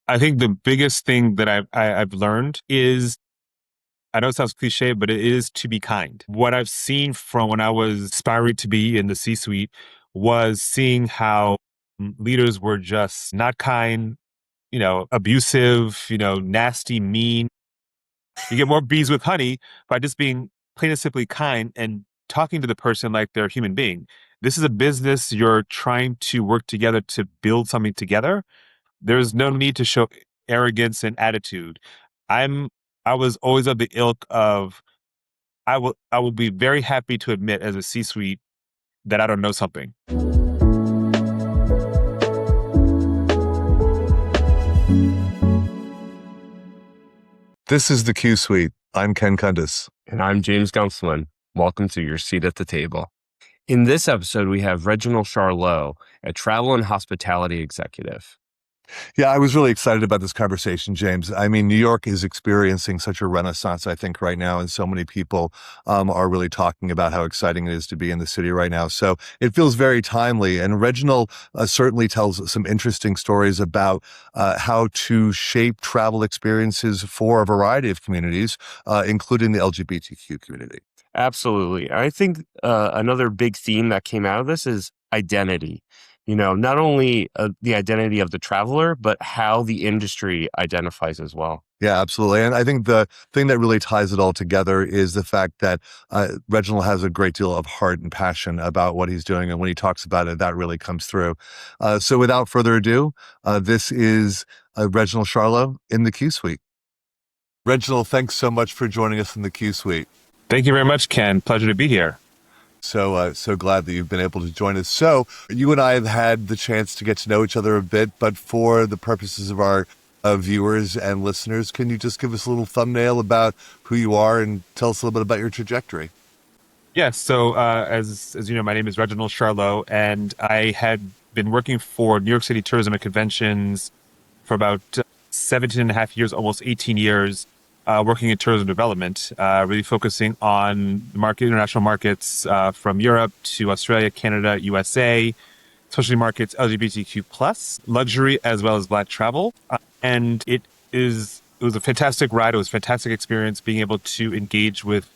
I think the biggest thing that I've learned is, I know it sounds cliche, but it is to be kind. What I've seen from when I was aspiring to be in the C-suite was seeing how leaders were just not kind, abusive, nasty, mean. You get more bees with honey by just being plain and simply kind and talking to the person like they're a human being. This is a business. You're trying to work together to build something together. There's no need to show arrogance and attitude. I'm I was always of the ilk of, I will be very happy to admit as a C-suite that I don't know something. This is the Q Suite. I'm Ken Kundis. And I'm James Gunselman. Welcome to your seat at the table. In this episode, we have Reginald Charlot, a travel and hospitality executive. Yeah, I was really excited about this conversation, James. I mean, New York is experiencing such a renaissance, I think, right now, and so many people are really talking about how exciting it is to be in the city right now. So it feels very timely. And Reginald certainly tells some interesting stories about how to shape travel experiences for a variety of communities, including the LGBTQ community. Absolutely. I think another big theme that came out of this is identity. Not only the identity of the traveler, but how the industry identifies as well. Yeah, absolutely. And I think the thing that really ties it all together is the fact that Reginald has a great deal of heart and passion about what he's doing. And when he talks about it, that really comes through. So without further ado, this is Reginald Charlot in the Q Suite. Reginald, thanks so much for joining us in the Q Suite. Thank you very much, Ken. Pleasure to be here. So glad that you've been able to join us. So you and I have had the chance to get to know each other a bit, but for the purposes of our viewers and listeners, can you just give us a little thumbnail about who you are and tell us a little bit about your trajectory? Yes. So, as you know, my name is Reginald Charlot, and I had been working for New York City Tourism and Conventions for about 17 and a half years, almost 18 years, working in tourism development, really focusing on international markets from Europe to Australia, Canada, USA, especially markets LGBTQ plus, luxury as well as Black travel. And it was a fantastic ride. It was a fantastic experience being able to engage with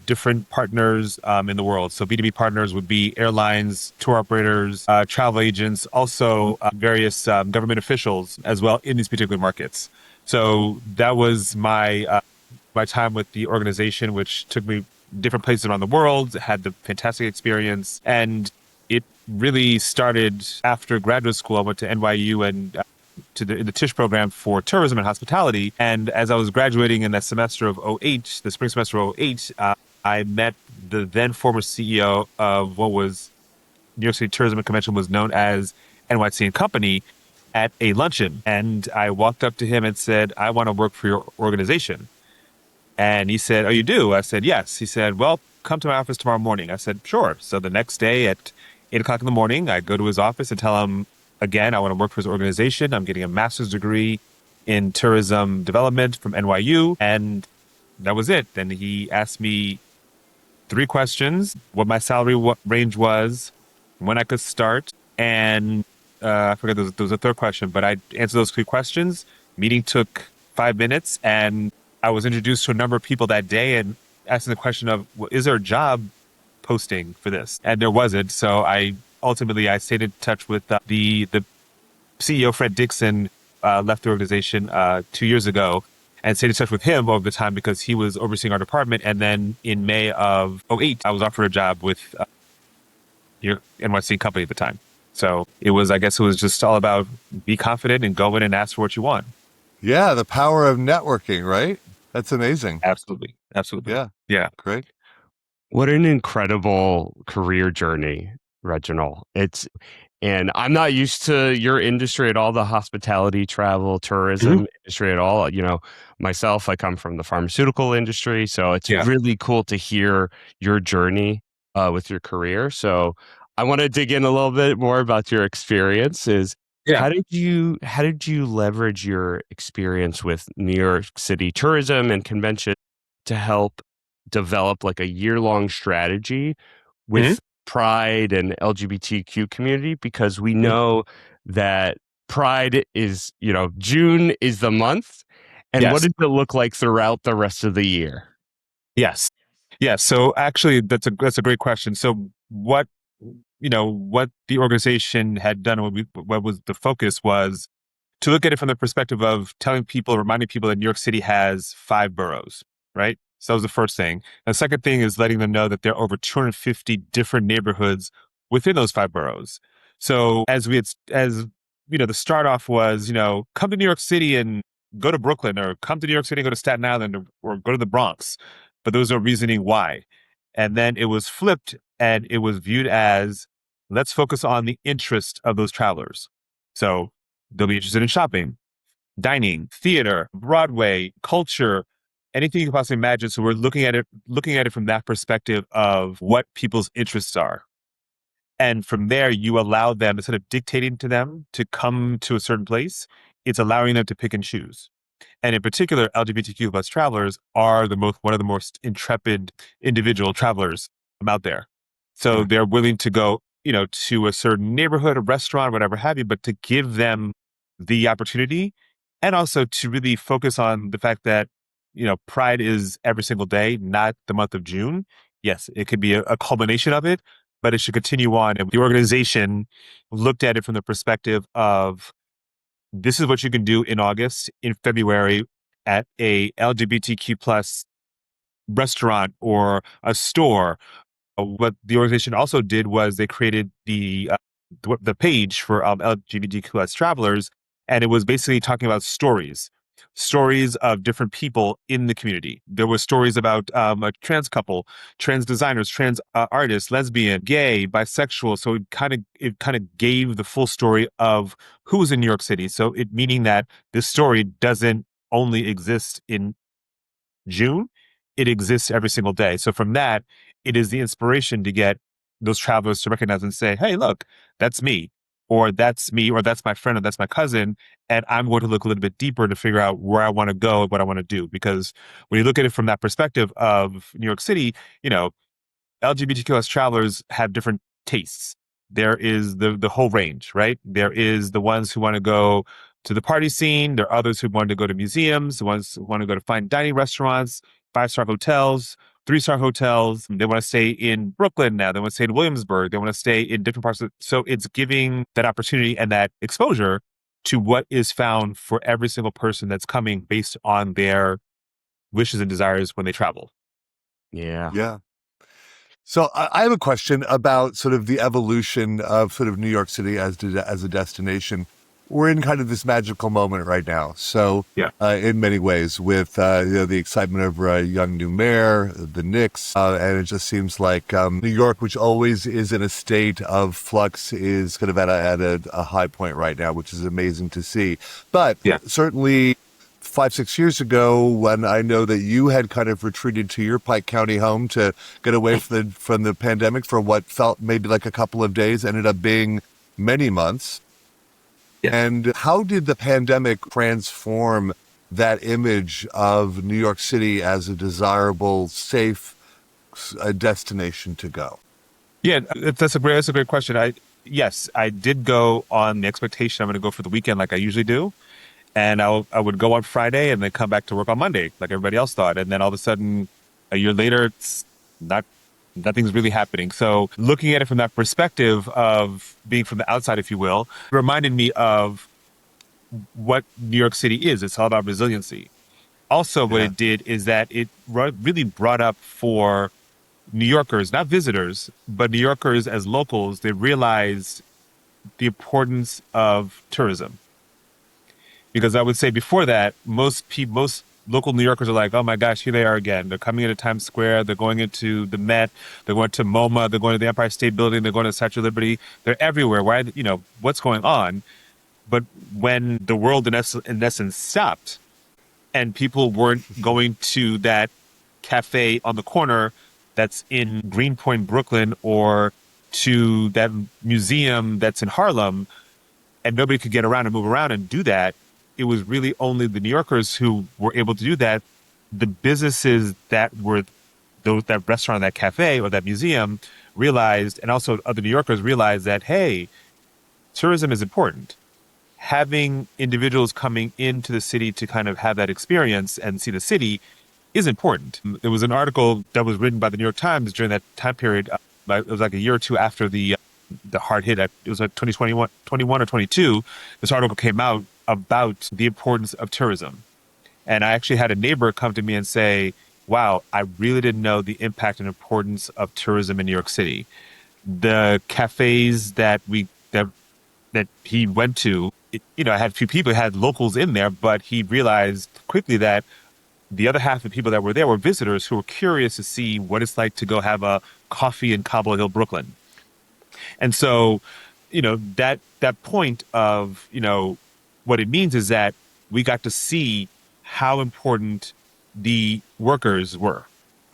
different partners in the world. So B2B partners would be airlines, tour operators, travel agents, also various government officials as well in these particular markets. So that was my time with the organization, which took me different places around the world, had the fantastic experience. And it really started after graduate school. I went to NYU and to the Tisch program for tourism and hospitality. And as I was graduating in that semester of '08, the spring semester of '08, I met the then former CEO of what was New York City Tourism and Convention, was known as NYC and Company, at a luncheon. And I walked up to him and said, I want to work for your organization. And he said, oh, you do? I said, yes. He said, well, come to my office tomorrow morning. I said, sure. So the next day at 8 o'clock in the morning, I go to his office and tell him, again, I want to work for his organization. I'm getting a master's degree in tourism development from NYU. And that was it. Then he asked me 3 questions: what my salary range was, when I could start, and I forget, there was a third question, but I answered those 3 questions. Meeting took 5 minutes, and I was introduced to a number of people that day and asking the question of, well, is there a job posting for this? And there wasn't. So I stayed in touch with the CEO, Fred Dixon, left the organization 2 years ago, and stayed in touch with him over the time because he was overseeing our department. And then in May of '08, I was offered a job with your NYC company at the time. So I guess it was just all about be confident and go in and ask for what you want. Yeah, the power of networking, right? That's amazing. Absolutely. Absolutely. Yeah. Yeah. Great. What an incredible career journey, Reginald. And I'm not used to your industry at all, the hospitality, travel, tourism industry at all. Myself, I come from the pharmaceutical industry, so it's Yeah. really cool to hear your journey with your career. So I want to dig in a little bit more about your experiences. Yeah. How did you leverage your experience with New York City tourism and convention to help develop like a year-long strategy with Pride and LGBTQ community? Because we know that Pride is, June is the month. And what Yes. does it look like throughout the rest of the year? Yes. Yes. So actually, that's a great question. So what the organization had done, what was the focus was to look at it from the perspective of telling people, reminding people that New York City has five boroughs, right? So that was the first thing. And the second thing is letting them know that there are over 250 different neighborhoods within those five boroughs. So the start off was, come to New York City and go to Brooklyn, or come to New York City and go to Staten Island, or go to the Bronx. But there was no reasoning why. And then it was flipped and it was viewed as, let's focus on the interest of those travelers. So they'll be interested in shopping, dining, theater, Broadway, culture, anything you can possibly imagine. So we're looking at it from that perspective of what people's interests are. And from there, you allow them, instead of dictating to them to come to a certain place, it's allowing them to pick and choose. And in particular, LGBTQ plus travelers are one of the most intrepid individual travelers out there. So they're willing to go, to a certain neighborhood, a restaurant, whatever have you, but to give them the opportunity, and also to really focus on the fact that, Pride is every single day, not the month of June. Yes, it could be a culmination of it, but it should continue on. And the organization looked at it from the perspective of, this is what you can do in August, in February, at a LGBTQ plus restaurant or a store. What the organization also did was they created the page for LGBTQ plus travelers, and it was basically talking about stories of different people in the community. There were stories about a trans couple, trans designers, trans artists, lesbian, gay, bisexual. So it kind of gave the full story of who's in New York City. So it meaning that this story doesn't only exist in June, it exists every single day. So from that, it is the inspiration to get those travelers to recognize and say, hey, look, that's me, or that's me, or that's my friend, or that's my cousin. And I'm going to look a little bit deeper to figure out where I want to go and what I want to do. Because when you look at it from that perspective of New York City, LGBTQ travelers have different tastes. There is the whole range, right? There is the ones who want to go to the party scene. There are others who want to go to museums, the ones who want to go to fine dining restaurants, 5-star hotels, 3-star hotels. They want to stay in Brooklyn now. They want to stay in Williamsburg. They want to stay in different parts so it's giving that opportunity and that exposure to what is found for every single person that's coming based on their wishes and desires when they travel. Yeah. Yeah. So I have a question about sort of the evolution of sort of New York City as a destination. We're in kind of this magical moment right now. So Yeah. in many ways, with the excitement over a young new mayor, the Knicks, and it just seems like New York, which always is in a state of flux, is kind of at a high point right now, which is amazing to see. But certainly 5-6 years ago, when I know that you had kind of retreated to your Pike County home to get away from the pandemic for what felt maybe like a couple of days, ended up being many months. Yes. And how did the pandemic transform that image of New York City as a desirable, safe destination to go? Yeah, that's a great question. Yes, I did go on the expectation I'm going to go for the weekend like I usually do. And I would go on Friday and then come back to work on Monday, like everybody else thought. And then all of a sudden, a year later, nothing's really happening. So looking at it from that perspective of being from the outside, if you will, reminded me of what New York City is. It's all about resiliency. Also, what it did is that it really brought up for New Yorkers, not visitors, but New Yorkers as locals, they realized the importance of tourism. Because I would say before that, most local New Yorkers are like, oh my gosh, here they are again. They're coming into Times Square. They're going into the Met. They're going to MoMA. They're going to the Empire State Building. They're going to the Statue of Liberty. They're everywhere. Why, what's going on? But when the world in essence stopped and people weren't going to that cafe on the corner that's in Greenpoint, Brooklyn, or to that museum that's in Harlem, and nobody could get around and move around and do that, it was really only the New Yorkers who were able to do that. The businesses that were that restaurant, that cafe, or that museum realized, and also other New Yorkers realized that, hey, tourism is important. having individuals coming into the city to kind of have that experience and see the city is important. There was an article that was written by the New York Times during that time period. It was like a year or two after the hard hit. It was like 2021, 21 or 22. This article came out about the importance of tourism. And I actually had a neighbor come to me and say, wow, I really didn't know the impact and importance of tourism in New York City. The cafes that he went to, I had a few people, had locals in there, but he realized quickly that the other half of the people that were there were visitors who were curious to see what it's like to go have a coffee in Cobble Hill, Brooklyn. And so, that point of, what it means is that we got to see how important the workers were,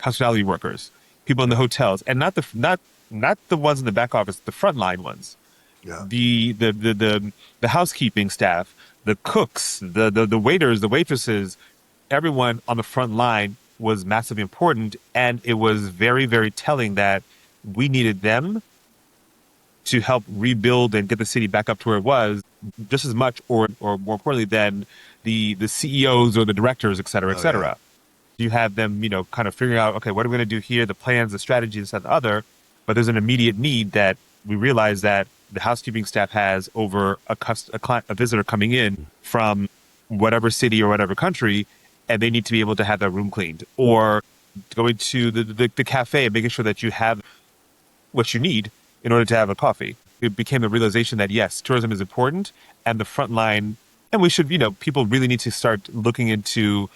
hospitality workers, people in the hotels, and not the ones in the back office, the frontline ones, Yeah. the housekeeping staff, the cooks, the waiters, the waitresses, everyone on the front line was massively important, and it was very, very telling that we needed them to help rebuild and get the city back up to where it was just as much or more importantly than the CEOs or the directors, et cetera, et Oh, yeah. cetera. You have them, kind of figuring out, okay, what are we going to do here? The plans, the strategies, this, and the other. But there's an immediate need that we realize that the housekeeping staff has over a visitor coming in from whatever city or whatever country, and they need to be able to have that room cleaned. Or going to the cafe and making sure that you have what you need in order to have a coffee. It became the realization that yes, tourism is important and the front line, and we should, people really need to start looking into,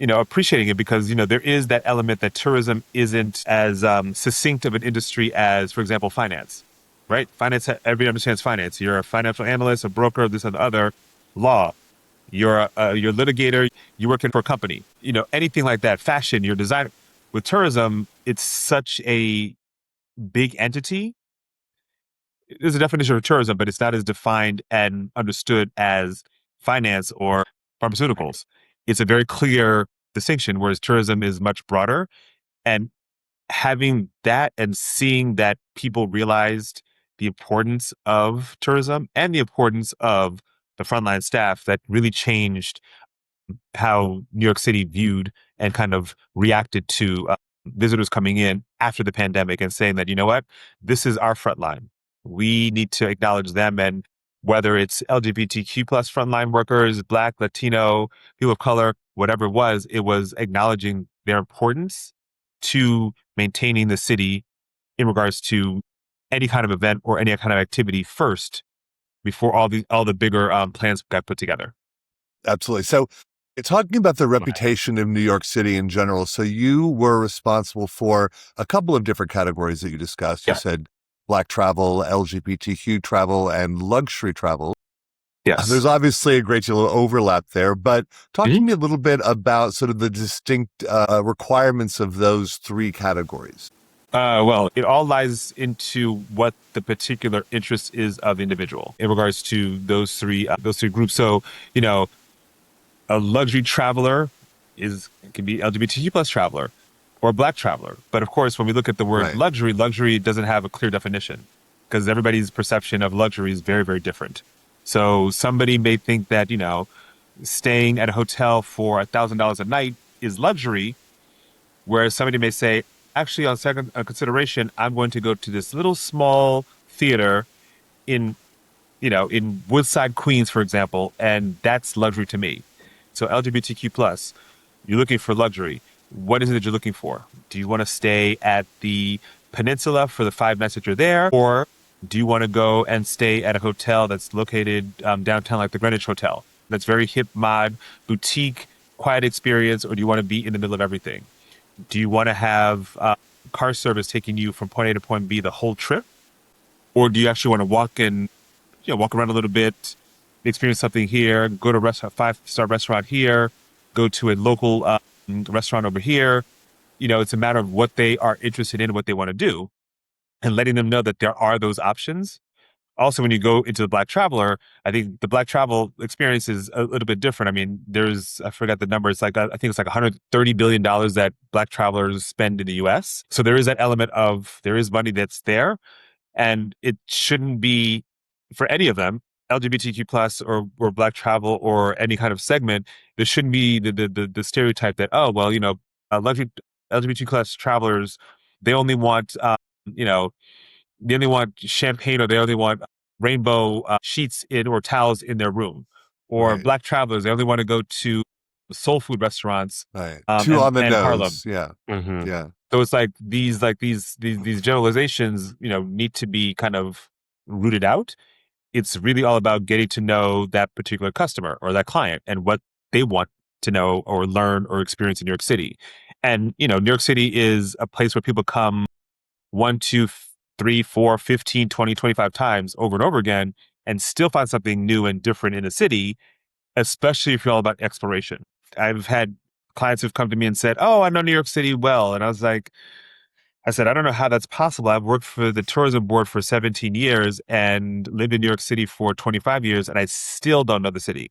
appreciating it because, there is that element that tourism isn't as succinct of an industry as, for example, finance, right? Finance, everybody understands finance. You're a financial analyst, a broker, this and the other, law. You're a litigator, you're working for a company, anything like that, fashion, you're a designer. With tourism, it's such a big entity. There's a definition of tourism, but it's not as defined and understood as finance or pharmaceuticals. It's a very clear distinction, whereas tourism is much broader. And having that and seeing that people realized the importance of tourism and the importance of the frontline staff that really changed how New York City viewed and kind of reacted to visitors coming in after the pandemic and saying that, you know what, this is our front line. We need to acknowledge them. And whether it's LGBTQ plus frontline workers, Black, Latino, people of color, whatever it was acknowledging their importance to maintaining the city in regards to any kind of event or any kind of activity first before all the bigger plans got put together. Absolutely. So, talking about the reputation of New York City in general, so you were responsible for a couple of different categories that you discussed. You Yeah. said Black travel, LGBTQ travel, and luxury travel. Yes. There's obviously a great deal of overlap there, but talk to me a little bit about sort of the distinct requirements of those three categories. Well, it all lies into what the particular interest is of the individual in regards to those three groups. So, a luxury traveler can be LGBTQ plus traveler or Black traveler. But of course, when we look at the word Right. luxury doesn't have a clear definition because everybody's perception of luxury is very, very different. So somebody may think that, staying at a hotel for $1,000 a night is luxury, whereas somebody may say, actually, on second consideration, I'm going to go to this little small theater in, in Woodside, Queens, for example, and that's luxury to me. So LGBTQ plus, you're looking for luxury. What is it that you're looking for? Do you want to stay at the Peninsula for the 5 nights that you're there, or do you want to go and stay at a hotel that's located downtown, like the Greenwich Hotel? That's very hip, mod, boutique, quiet experience, or do you want to be in the middle of everything? Do you want to have car service taking you from point A to point B the whole trip, or do you actually want to walk around a little bit, experience something here, go to a 5-star restaurant here, go to a local restaurant over here? It's a matter of what they are interested in, what they want to do, and letting them know that there are those options. Also, when you go into the Black traveler, I think the Black travel experience is a little bit different. I mean, I forgot the number. It's like, I think it's like $130 billion that Black travelers spend in the US. So there is that element of, there is money that's there, and it shouldn't be for any of them. LGBTQ plus or Black travel or any kind of segment, there shouldn't be the stereotype that, oh, well, LGBT plus travelers, they only want, you know, they only want champagne or they only want rainbow sheets in or towels in their room. Or Right. Black travelers, they only want to go to soul food restaurants Right. Too and on the Harlem. nose. Yeah. Hmm. Yeah. So it's like these generalizations, need to be kind of rooted out. It's really all about getting to know that particular customer or that client and what they want to know or learn or experience in New York City. And, New York City is a place where people come one, two, three, four, 15, 20, 25 times over and over again and still find something new and different in a city, especially if you're all about exploration. I've had clients who've come to me and said, "Oh, I know New York City well." And I said, "I don't know how that's possible. I've worked for the tourism board for 17 years and lived in New York City for 25 years, and I still don't know the city."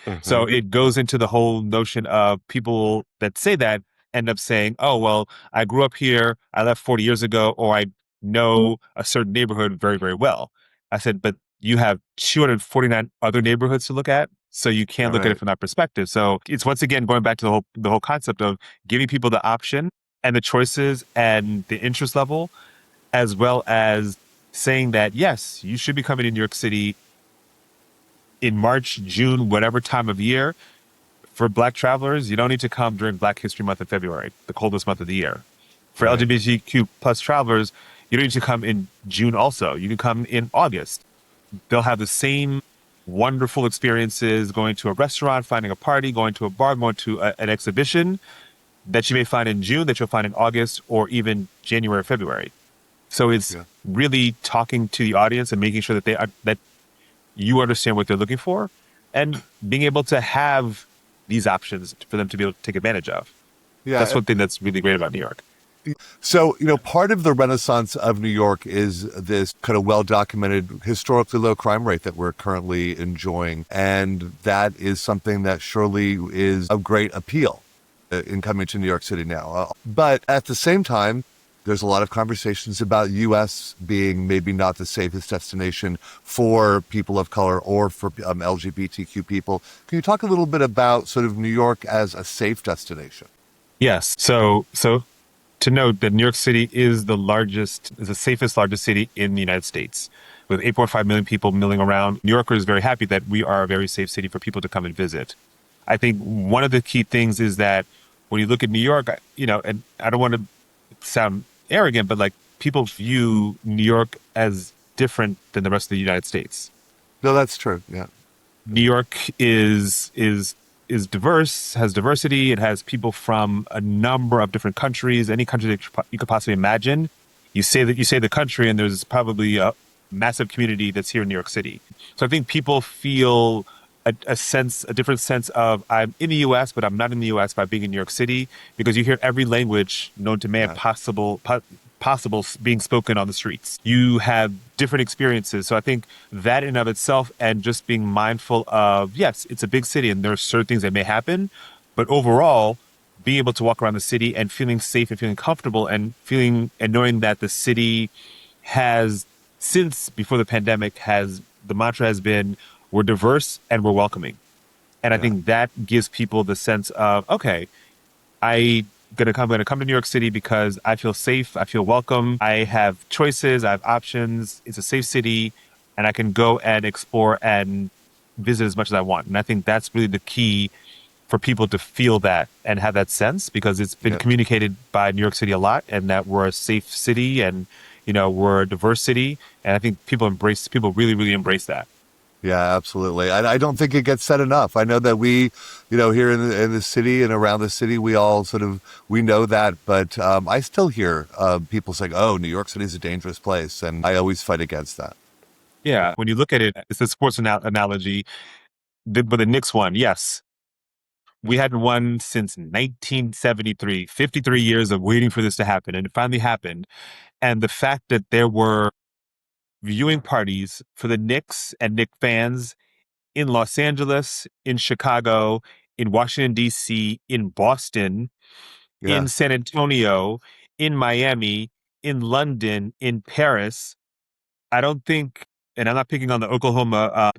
Hmm. So it goes into the whole notion of people that say that end up saying, "Oh, well, I grew up here, I left 40 years ago, or I know a certain neighborhood very, very well." I said, "But you have 249 other neighborhoods to look at, so you All can't look at it right. from that perspective." So it's once again going back to the whole concept of giving people the option and the choices and the interest level, as well as saying that yes, you should be coming to New York City in March, June, whatever time of year. For Black travelers, you don't need to come during Black History Month in February, the coldest month of the year. For Right. LGBTQ plus travelers, you don't need to come in June also. You can come in August. They'll have the same wonderful experiences going to a restaurant, finding a party, going to a bar, going to an exhibition that you may find in June, that you'll find in August, or even January or February. So it's Yeah. really talking to the audience and making sure that that you understand what they're looking for and being able to have these options for them to be able to take advantage of. That's Yeah. one thing that's really great about New York. So, part of the renaissance of New York is this kind of well documented historically low crime rate that we're currently enjoying. And that is something that surely is of great appeal in coming to New York City now. But at the same time, there's a lot of conversations about U.S. being maybe not the safest destination for people of color or for LGBTQ people. Can you talk a little bit about sort of New York as a safe destination? Yes. So to note that New York City is the safest, largest city in the United States. With 8.5 million people milling around, New Yorkers are very happy that we are a very safe city for people to come and visit. I think one of the key things is that when you look at New York, and I don't want to sound arrogant, but like people view New York as different than the rest of the United States. No, that's true. Yeah. New York is diverse, has diversity. It has people from a number of different countries, any country that you could possibly imagine. You say the country, and there's probably a massive community that's here in New York City. So I think people feel a different sense of I'm in the U.S., but I'm not in the U.S. by being in New York City because you hear every language known to man Yeah. possible being spoken on the streets. You have different experiences. So I think that in and of itself and just being mindful of, yes, it's a big city and there are certain things that may happen, but overall, being able to walk around the city and feeling safe and feeling comfortable and feeling and knowing that the city has, since before the pandemic, has the mantra has been we're diverse and we're welcoming. And I Yeah. think that gives people the sense of, okay, I'm gonna come to New York City because I feel safe, I feel welcome, I have choices, I have options, it's a safe city, and I can go and explore and visit as much as I want. And I think that's really the key for people to feel that and have that sense because it's been Yeah. communicated by New York City a lot and that we're a safe city and we're a diverse city. And I think people really, really embrace that. Yeah, absolutely. I don't think it gets said enough. I know that we, here in the city and around the city, we all we know that, but I still hear people saying, "Oh, New York City is a dangerous place," and I always fight against that. Yeah. When you look at it, it's a sports analogy, but the Knicks won. Yes. We hadn't won since 1973, 53 years of waiting for this to happen. And it finally happened. And the fact that there were viewing parties for the Knicks and Knicks fans in Los Angeles, in Chicago, in Washington, D.C., in Boston, in Yeah. San Antonio, in Miami, in London, in Paris. I don't think and I'm not picking on the Oklahoma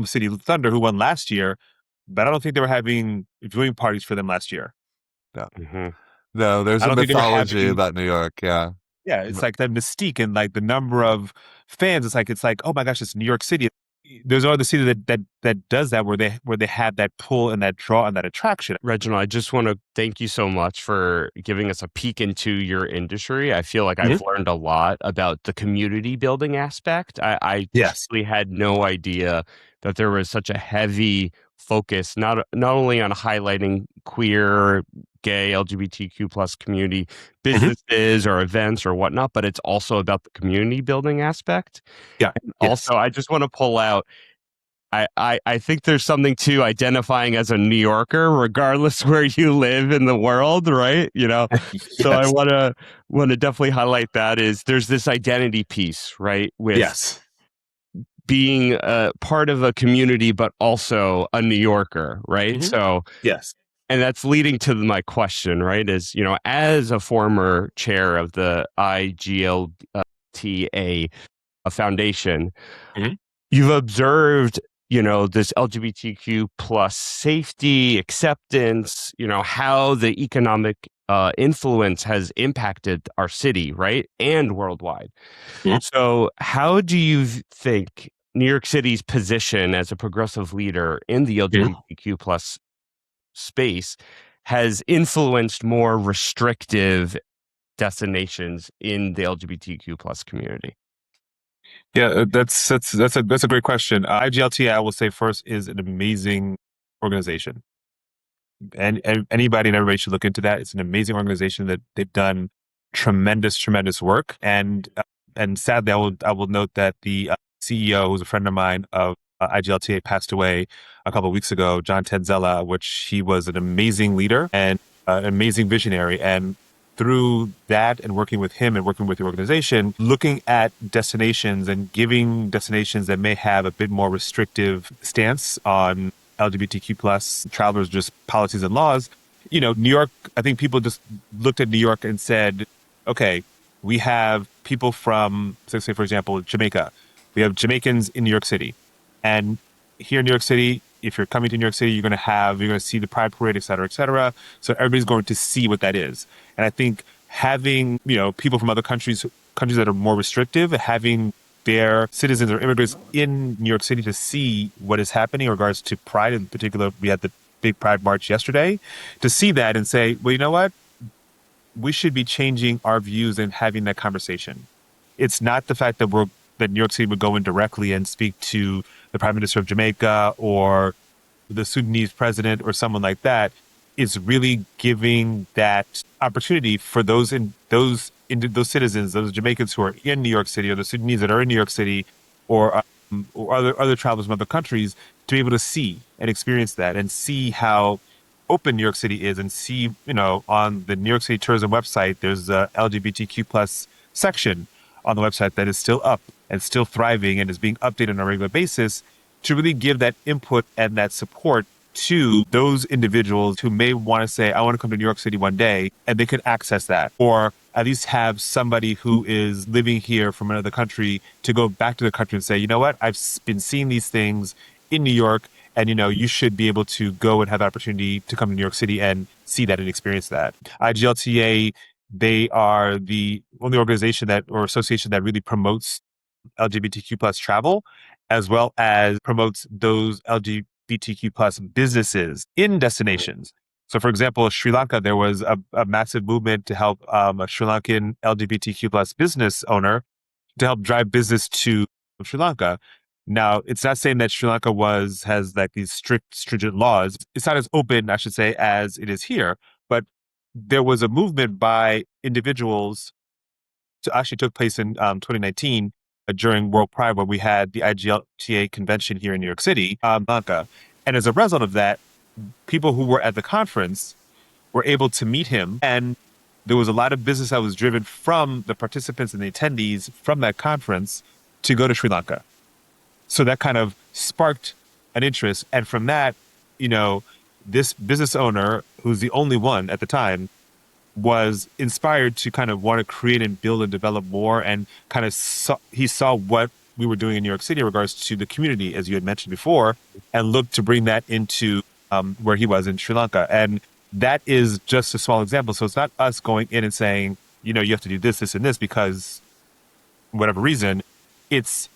City Thunder, who won last year, but I don't think they were having viewing parties for them last year. No, Hmm. no, there's I a don't think they were mythology having, about New York. Yeah. yeah, it's like that mystique and like the number of fans. It's like, oh my gosh, it's New York City. There's no other city that does that where they have that pull and that draw and that attraction. Reginald, I just want to thank you so much for giving us a peek into your industry. I feel like I've Mhm. learned a lot about the community building aspect. I Yes. truly had no idea that there was such a heavy focus, not only on highlighting queer, gay, LGBTQ plus community Mhm. businesses or events or whatnot, but it's also about the community building aspect. Yeah. Yes. Also, I just want to pull out I think there's something to identifying as a New Yorker, regardless where you live in the world, right? So I Yes. want to definitely highlight that is there's this identity piece, right? With Yes. being a part of a community, but also a New Yorker, right? Mhm. So, Yes. and that's leading to my question, right? Is, as a former chair of the IGLTA foundation, Mhm. you've observed this LGBTQ plus safety acceptance, how the economic influence has impacted our city, right, and worldwide. Mhm. So how do you think New York City's position as a progressive leader in the Mhm. LGBTQ plus space has influenced more restrictive destinations in the LGBTQ plus community? Yeah, that's a great question. IGLT, I will say first, is an amazing organization, and anybody and everybody should look into that. It's an amazing organization that they've done tremendous work, and sadly, I will note that the CEO, who's a friend of mine of IGLTA, passed away a couple of weeks ago. John Tenzella, which he was an amazing leader and an amazing visionary, and through that and working with him and working with the organization, looking at destinations and giving destinations that may have a bit more restrictive stance on LGBTQ plus travelers, just policies and laws. New York, I think people just looked at New York and said, okay, we have people from, so say, for example, Jamaica. We have Jamaicans in New York City. And here in New York City, if you're coming to New York City, you're going to see the Pride Parade, et cetera, et cetera. So everybody's going to see what that is. And I think having, people from other countries that are more restrictive, having their citizens or immigrants in New York City to see what is happening in regards to Pride. In particular, we had the big Pride March yesterday, to see that and say, well, you know what? We should be changing our views and having that conversation. It's not the fact that New York City would go in directly and speak to the Prime Minister of Jamaica or the Sudanese president or someone like that. Is really giving that opportunity for those citizens, those Jamaicans who are in New York City, or the Sudanese that are in New York City, or other travelers from other countries, to be able to see and experience that and see how open New York City is, and see, on the New York City tourism website, there's a LGBTQ plus section on the website that is still up and still thriving and is being updated on a regular basis, to really give that input and that support to those individuals who may want to say, I want to come to New York City one day, and they could access that. Or at least have somebody who is living here from another country to go back to the country and say, you know what, been seeing these things in New York, and you should be able to go and have the opportunity to come to New York City and see that and experience that. IGLTA, they are the only organization that or association that really promotes LGBTQ plus travel, as well as promotes those LGBTQ plus businesses in destinations. So, for example, Sri Lanka, there was a massive movement to help a Sri Lankan LGBTQ plus business owner to help drive business to Sri Lanka. Now, it's not saying that Sri Lanka has like these stringent laws. It's not as open, I should say, as it is here. But there was a movement by individuals actually took place in 2019 during World Pride, where we had the IGLTA convention here in New York City, Lanka. And as a result of that, people who were at the conference were able to meet him. And there was a lot of business that was driven from the participants and the attendees from that conference to go to Sri Lanka. So that kind of sparked an interest. And from that, you know, this business owner, who's the only one at the time, was inspired to kind of want to create and build and develop more, and kind of he saw what we were doing in New York City in regards to the community, as you had mentioned before, and look to bring that into where he was in Sri Lanka. And that is just a small example. So it's not us going in and saying, you have to do this, this, and this because whatever reason. It's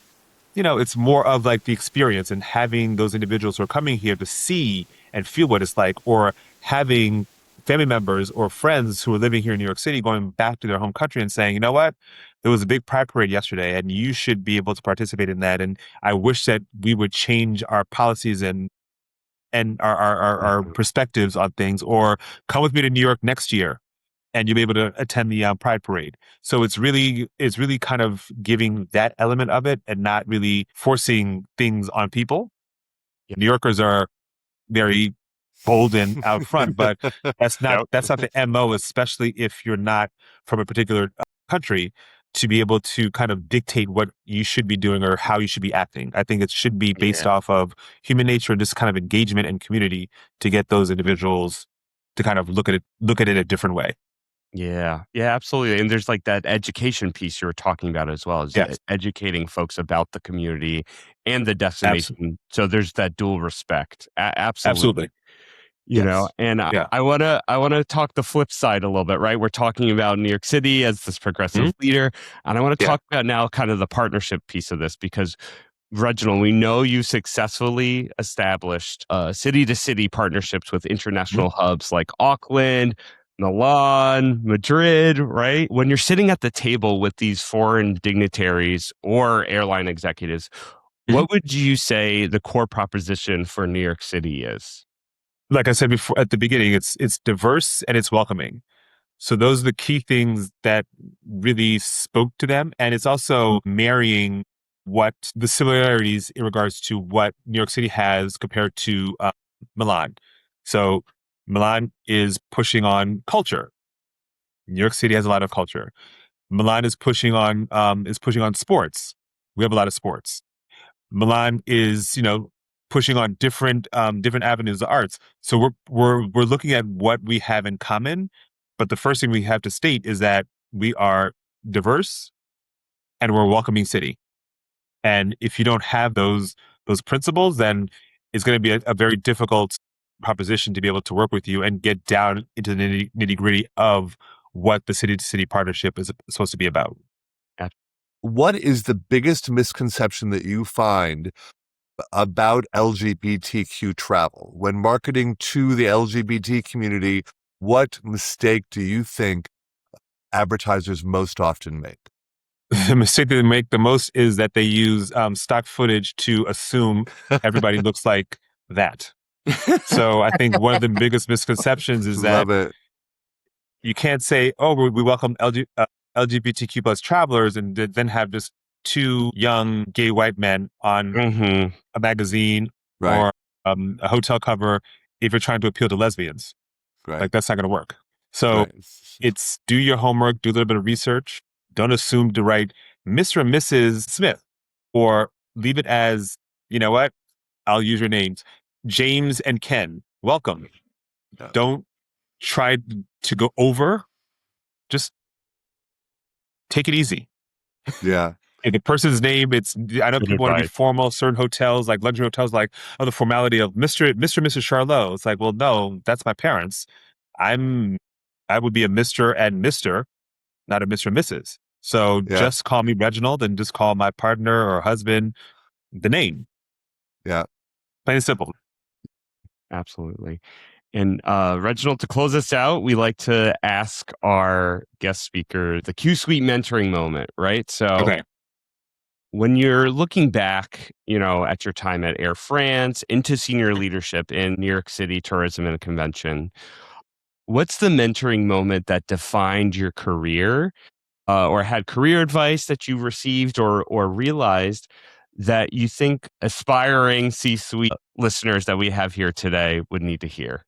it's more of like the experience and having those individuals who are coming here to see and feel what it's like, or having family members or friends who are living here in New York City going back to their home country and saying, you know what, there was a big pride parade yesterday and you should be able to participate in that. And I wish that we would change our policies and our perspectives on things, or come with me to New York next year and you'll be able to attend the Pride Parade. So it's really kind of giving that element of it and not really forcing things on people. New Yorkers are very bold and out front, but that's not Yep. that's not the MO, especially if you're not from a particular country, to be able to kind of dictate what you should be doing or how you should be acting. I think it should be based Yeah. off of human nature and just kind of engagement and community to get those individuals to kind of look at it a different way. Yeah. Yeah, absolutely. And there's like that education piece you were talking about as well, is Yes, educating folks about the community and the absolutely. destination. So there's that dual respect. Absolutely. Absolutely. Yes. And Yeah. I wanna talk the flip side a little bit, right? We're talking about New York City as this progressive Mhm. leader, and I want to Yeah. talk about now kind of the partnership piece of this, because Reginald, we know you successfully established city to city partnerships with Mhm. international hubs like Auckland, Milan, Madrid, right? When you're sitting at the table with these foreign dignitaries or airline executives, Mhm. what would you say the core proposition for New York City is? Like I said before at the beginning, it's diverse and it's welcoming. So those are the key things that really spoke to them. And it's also marrying what the similarities in regards to what New York City has compared to Milan. So Milan is pushing on culture. New York City has a lot of culture. Milan is pushing on sports. We have a lot of sports. Milan is, pushing on different avenues of arts. So we're looking at what we have in common, but the first thing we have to state is that we are diverse and we're a welcoming city. And if you don't have those principles, then it's going to be a very difficult proposition to be able to work with you and get down into the nitty gritty of what the city to city partnership is supposed to be about. What is the biggest misconception that you find about LGBTQ travel? When marketing to the LGBT community, what mistake do you think advertisers most often make? The mistake that they make the most is that they use stock footage to assume everybody looks like that. So I think one of the biggest misconceptions is that Love it. you can't say, "Oh, we welcome LGBTQ plus travelers," and then have just two young gay white men on Hmm. a magazine Right, or a hotel cover if you're trying to appeal to lesbians. right, Like that's not going to work. So right. it's do your homework, do a little bit of research. Don't assume to write Mr. and Mrs. Smith, or leave it as, you know what? I'll use your names, James and Ken. Welcome. Yeah. Don't try to go over. Just take it easy. Yeah. If the person's name, I know Good people want to be advice. formal, certain hotels, like luxury hotels, like, oh, the formality of Mr. and Mrs. Charlot. It's like, well, no, that's my parents. I'm, I would be a Mr. and Mr., not a Mr. and Mrs. So Yeah. just call me Reginald and just call my partner or husband the name. Yeah. Plain and simple. Absolutely. And Reginald, to close us out, we like to ask our guest speaker the Q Suite mentoring moment, right? So Okay. when you're looking back, at your time at Air France into senior leadership in New York City tourism and convention, what's the mentoring moment that defined your career, or had career advice that you received or realized that you think aspiring C-suite listeners that we have here today would need to hear?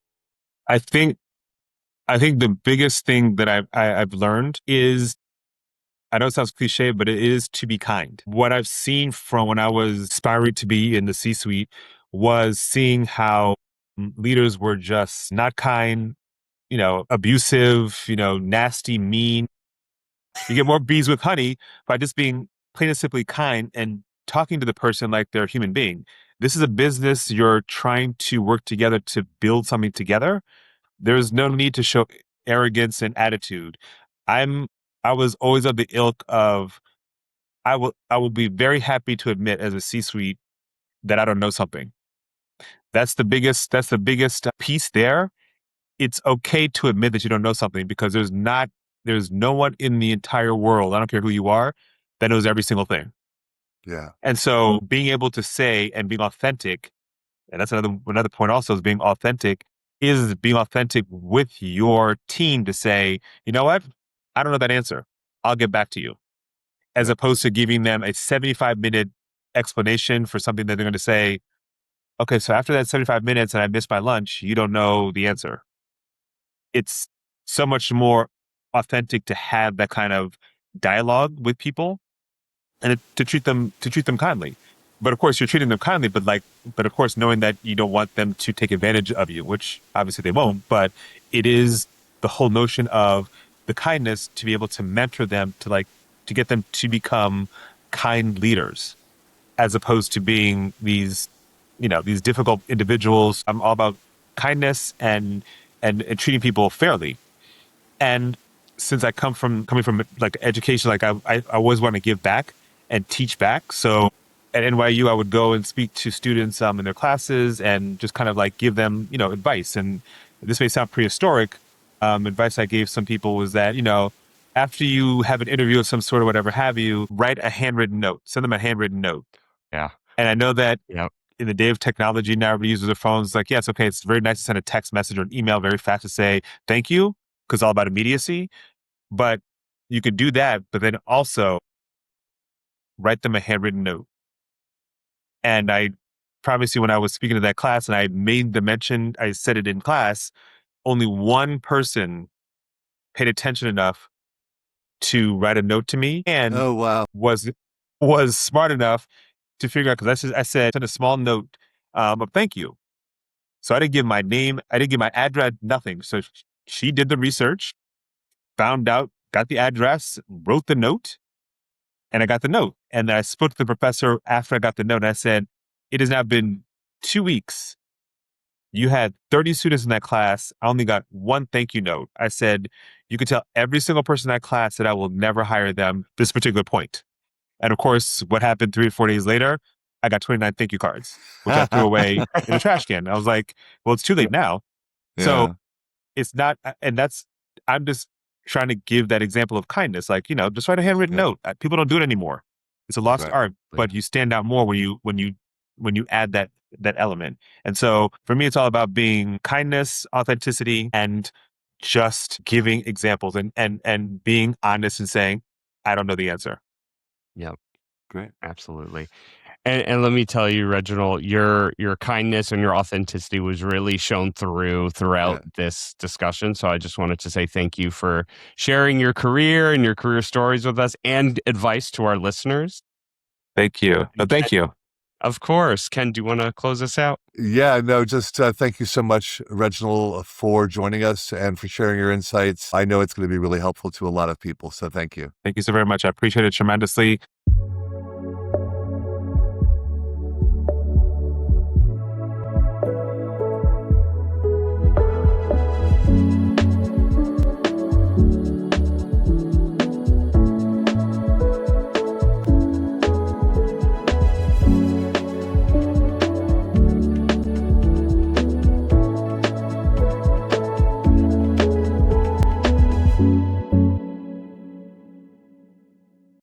I think I think the biggest thing that I've learned is, I know it sounds cliche, but it is to be kind. What I've seen from when I was aspiring to be in the C-suite was seeing how leaders were just not kind, abusive, nasty, mean. You get more bees with honey by just being plain and simply kind and talking to the person like they're a human being. This is a business. You're trying to work together to build something together. There's no need to show arrogance and attitude. I'm I was always of the ilk of I will be very happy to admit as a C-suite that I don't know something. That's the biggest piece there. It's okay to admit that you don't know something because there's no one in the entire world, I don't care who you are, that knows every single thing. Yeah. And so being able to say and being authentic, and that's another point also, is being authentic with your team to say, you know what? I don't know that answer. I'll get back to you. As Yeah. opposed to giving them a 75-minute explanation for something that they're going to say, okay, so after that 75 minutes and I missed my lunch, you don't know the answer. It's so much more authentic to have that kind of dialogue with people and to treat them kindly. But of course, you're treating them kindly, but of course, knowing that you don't want them to take advantage of you, which obviously they won't. But it is the whole notion of the kindness to be able to mentor them to get them to become kind leaders, as opposed to being these difficult individuals. I'm all about kindness and treating people fairly. And since I coming from like education, like I always want to give back and teach back. So at NYU, I would go and speak to students in their classes and just kind of like give them, advice. And this may sound prehistoric. Advice I gave some people was that, after you have an interview of some sort or whatever have you, write a handwritten note, send them a handwritten note. Yeah. And I know that Yep. in the day of technology now, everybody uses their phones. Like, yeah, it's okay. It's very nice to send a text message or an email very fast to say thank you, because it's all about immediacy. But you could do that, but then also write them a handwritten note. And I promise you, when I was speaking to that class and I made the mention, I said it in class, only one person paid attention enough to write a note to me and Oh, wow. was smart enough to figure out, because I said, send a small note of thank you. So I didn't give my name, I didn't give my address, nothing. So she did the research, found out, got the address, wrote the note, and I got the note. And I spoke to the professor after I got the note. And I said, it has now been 2 weeks. You had 30 students in that class. I only got one thank you note. I said, you can tell every single person in that class that I will never hire them this particular point. And of course, what happened 3 or 4 days later? I got 29 thank you cards, which I threw away in the trash can. I was like, well, it's too late now. So Yeah. it's not, I'm just trying to give that example of kindness. Like, just write a handwritten Yeah. note. People don't do it anymore. It's a lost Right. art, but you stand out more when you add that element. And so for me, it's all about being kindness, authenticity, and just giving examples and being honest and saying, I don't know the answer. Yep. Great. Absolutely. And let me tell you, Reginald, your kindness and your authenticity was really shown throughout Yeah. this discussion. So I just wanted to say thank you for sharing your career and your career stories with us and advice to our listeners. Thank you. No, thank you. Of course. Ken, do you want to close us out? Yeah, no, just thank you so much, Reginald, for joining us and for sharing your insights. I know it's going to be really helpful to a lot of people. So thank you. Thank you so very much. I appreciate it tremendously.